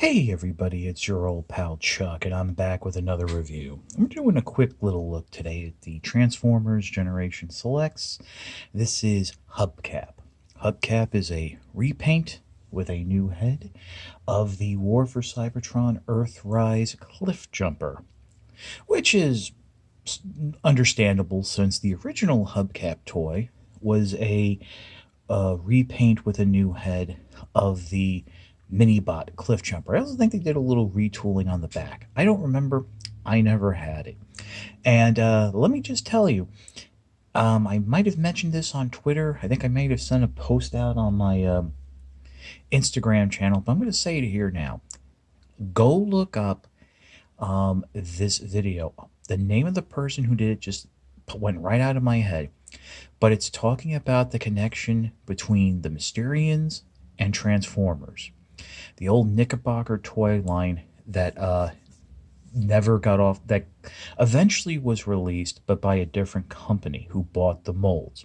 Hey everybody, it's your old pal Chuck, and I'm back with another review. I'm doing a quick little look today at the Transformers Generation Selects. This is Hubcap. Hubcap is a repaint with a new head of the War for Cybertron Earthrise Cliff Jumper, which is understandable since the original Hubcap toy was a repaint with a new head of the Minibot Cliff Jumper. I also think they did a little retooling on the back. I don't remember. I never had it. And let me just tell you, I might have mentioned this on Twitter. I think I might have sent a post out on my Instagram channel, but I'm going to say it here now. Go look up this video. The name of the person who did it just went right out of my head. But it's talking about the connection between the Mysterians and Transformers. The old Knickerbocker toy line that never got off, that eventually was released, but by a different company who bought the molds.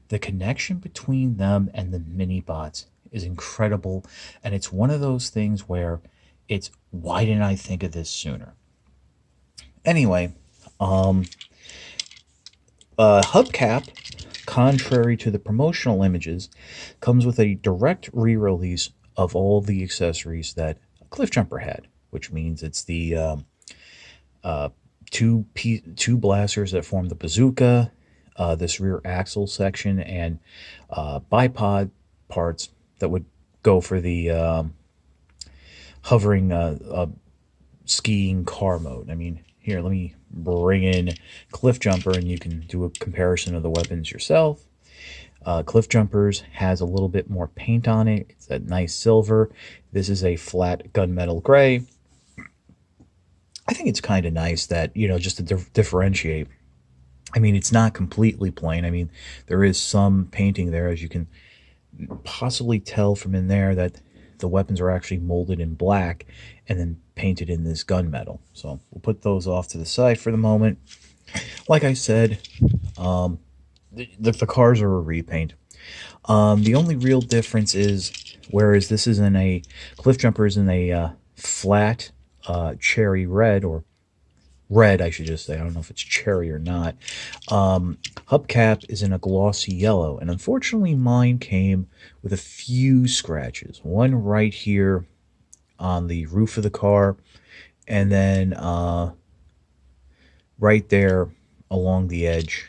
The connection between them and the Minibots is incredible, and it's one of those things where it's, why didn't I think of this sooner? Anyway, Hubcap, contrary to the promotional images, comes with a direct re-release of all the accessories that Cliffjumper had, which means it's the two blasters that form the bazooka, this rear axle section, and bipod parts that would go for the hovering skiing car mode. I mean, here, let me bring in Cliff Jumper and you can do a comparison of the weapons yourself. Cliff Jumpers has a little bit more paint on it. It's that nice silver. This is a flat gunmetal gray. I think it's kind of nice that, just to differentiate. I mean, it's not completely plain. I mean, there is some painting there, as you can possibly tell from in there, that the weapons are actually molded in black and then painted in this gunmetal. So we'll put those off to the side for the moment. Like I said, the cars are a repaint. The only real difference is, whereas this is in a Cliff Jumper is in a flat cherry red, or red, I should just say. I don't know if it's cherry or not. Hubcap is in a glossy yellow, and unfortunately mine came with a few scratches. One right here on the roof of the car, and then right there along the edge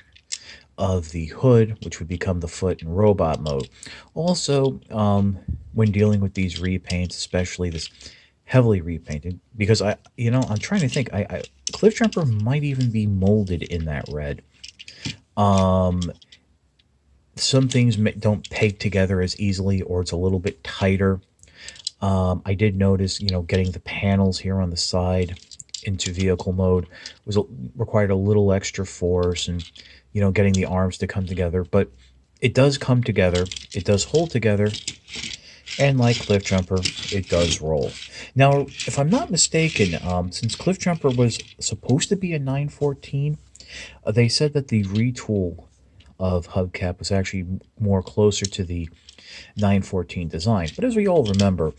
of the hood, which would become the foot in robot mode. Also, when dealing with these repaints, especially this heavily repainted, because I'm trying to think, Cliff Jumper might even be molded in that red. Some things don't peg together as easily, or it's a little bit tighter. I did notice, getting the panels here on the side into vehicle mode required a little extra force, and getting the arms to come together, but it does come together. It does hold together, and like Cliff Jumper, it does roll. Now, if I'm not mistaken, since Cliff Jumper was supposed to be a 914, they said that the retool of Hubcap was actually more closer to the 914 design. But as we all remember,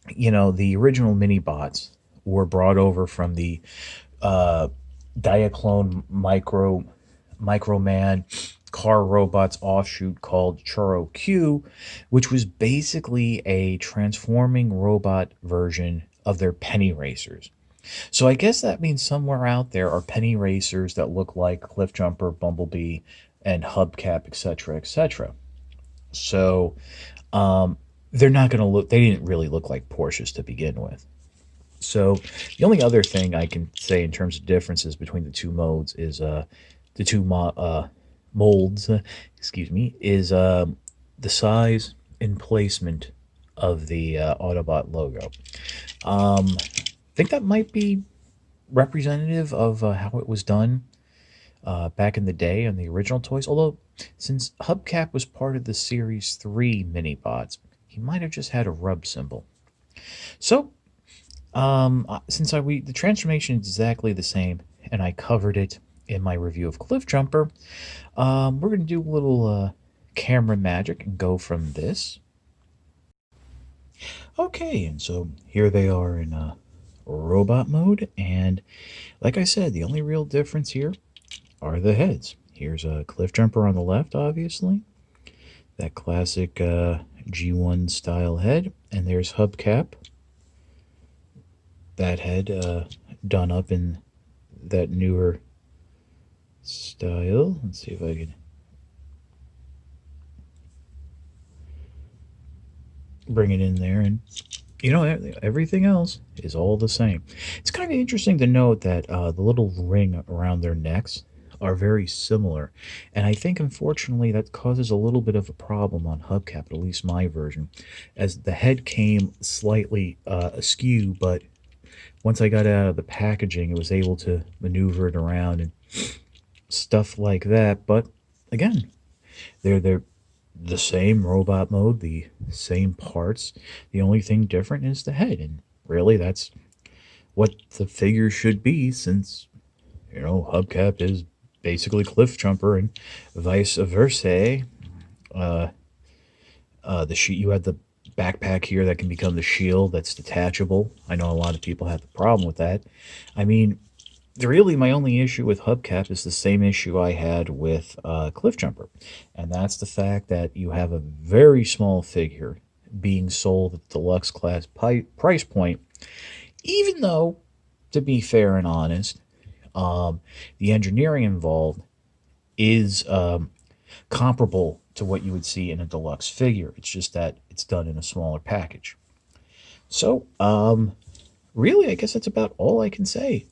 the original Minibots were brought over from the Diaclone Microman car robots offshoot called Churro Q, which was basically a transforming robot version of their penny racers. So I guess that means somewhere out there are penny racers that look like Cliff Jumper, Bumblebee, and Hubcap, etc., etc. So they're not going to look, they didn't really look like Porsches to begin with. So the only other thing I can say in terms of differences between the two modes is the two molds, excuse me, is the size and placement of the Autobot logo. I think that might be representative of how it was done back in the day on the original toys. Although, since Hubcap was part of the Series 3 Minibots, he might have just had a rub symbol. So, since the transformation is exactly the same, and I covered it in my review of Cliff Jumper, we're going to do a little camera magic and go from this Okay, and so here they are in robot mode, and like I said, the only real difference here are the heads. Here's a cliff jumper on the left, obviously, that classic G1 style head, and there's Hubcap, that head done up in that newer style. Let's see if I can bring it in there, and you know, everything else is all the same. It's kind of interesting to note that the little ring around their necks are very similar, and I think unfortunately that causes a little bit of a problem on Hubcap, at least my version, as the head came slightly askew, but once I got it out of the packaging, it was able to maneuver it around and stuff like that. But again, they're the same robot mode, the same parts. The only thing different is the head, and really that's what the figure should be, since you know Hubcap is basically Cliff Jumper and vice versa. Uh, the sheet you have the backpack here that can become the shield that's detachable. I know a lot of people have the problem with that. I mean, really my only issue with Hubcap is the same issue I had with Cliff Jumper, and that's the fact that you have a very small figure being sold at the deluxe class price point, even though, to be fair and honest, the engineering involved is comparable to what you would see in a deluxe figure. It's just that it's done in a smaller package. So, really, I guess that's about all I can say.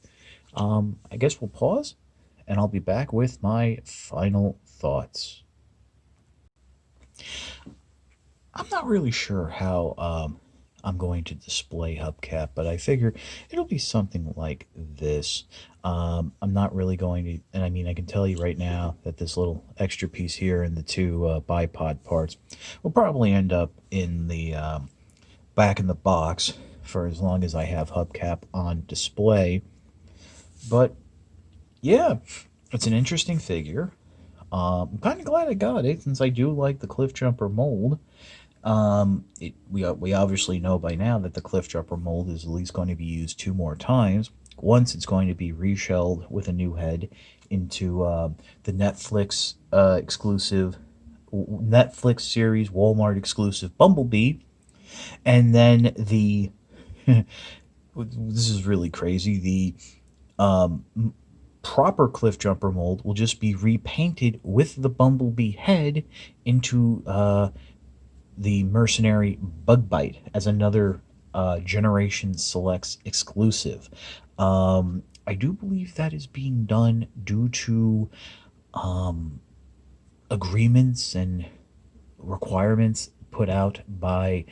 I guess we'll pause, and I'll be back with my final thoughts. I'm not really sure how I'm going to display Hubcap, but I figure it'll be something like this. I'm not really going to, and I mean, I can tell you right now that this little extra piece here and the two bipod parts will probably end up in the back in the box for as long as I have Hubcap on display. But yeah, it's an interesting figure. I'm kind of glad I got it since I do like the Cliff Jumper mold. We obviously know by now that the Cliff Jumper mold is at least going to be used 2 more times. Once it's going to be reshelled with a new head into the Netflix series Walmart exclusive Bumblebee, and then the this is really crazy, the proper Cliff Jumper mold will just be repainted with the Bumblebee head into the Mercenary Bug Bite as another Generation Selects exclusive. I do believe that is being done due to agreements and requirements put out by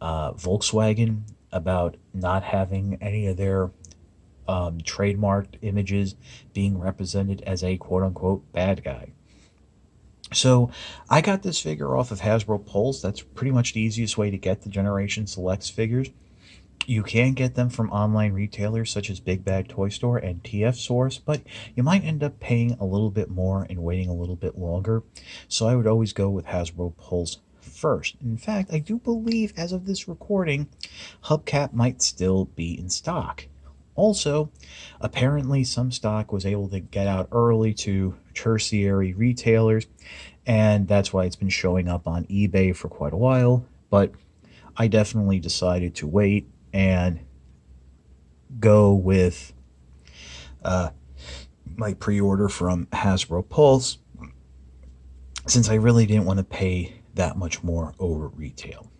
Volkswagen about not having any of their trademarked images being represented as a quote-unquote bad guy. So I got this figure off of Hasbro Pulse. That's pretty much the easiest way to get the Generation Selects figures. You can get them from online retailers such as Big Bag Toy Store and TF Source, but you might end up paying a little bit more and waiting a little bit longer. So I would always go with Hasbro Pulse first. In fact, I do believe as of this recording, Hubcap might still be in stock. Also, apparently some stock was able to get out early to tertiary retailers, and that's why it's been showing up on eBay for quite a while. But I definitely decided to wait and go with my pre-order from Hasbro Pulse, since I really didn't want to pay that much more over retail.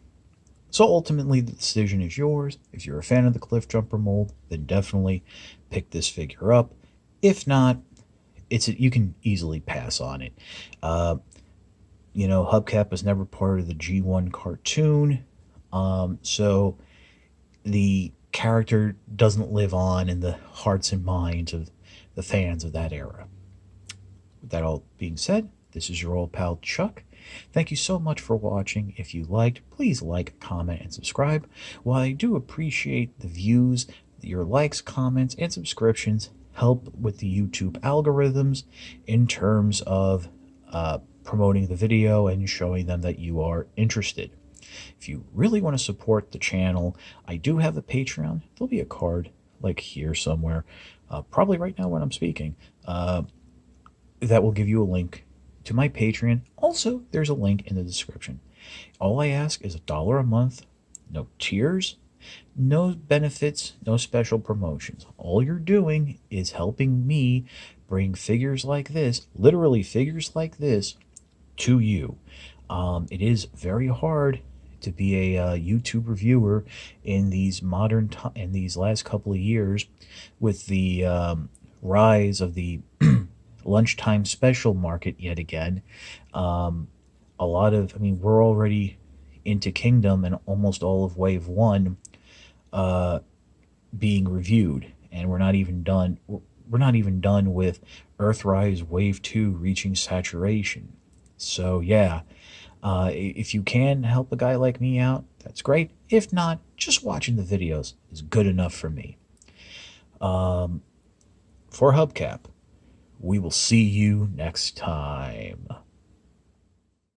So ultimately, the decision is yours. If you're a fan of the Cliff Jumper mold, then definitely pick this figure up. If not, you can easily pass on it. Hubcap was never part of the G1 cartoon, so the character doesn't live on in the hearts and minds of the fans of that era. With that all being said, this is your old pal Chuck. Thank you so much for watching. If you liked, please like, comment, and subscribe. While I do appreciate the views, your likes, comments, and subscriptions help with the YouTube algorithms in terms of promoting the video and showing them that you are interested. If you really want to support the channel, I do have a Patreon. There'll be a card like here somewhere, probably right now when I'm speaking, that will give you a link to my Patreon. Also, there's a link in the description. All I ask is $1 a month, no tiers, no benefits, no special promotions. All you're doing is helping me bring figures like this, literally figures like this, to you. It is very hard to be a YouTube reviewer in these in these last couple of years, with the rise of the lunchtime special market yet again. A lot of, I mean, we're already into Kingdom and almost all of Wave 1 being reviewed, and we're not even done. We're not even done with Earthrise Wave 2 reaching saturation. So yeah, if you can help a guy like me out, that's great. If not, just watching the videos is good enough for me. For Hubcap, we will see you next time.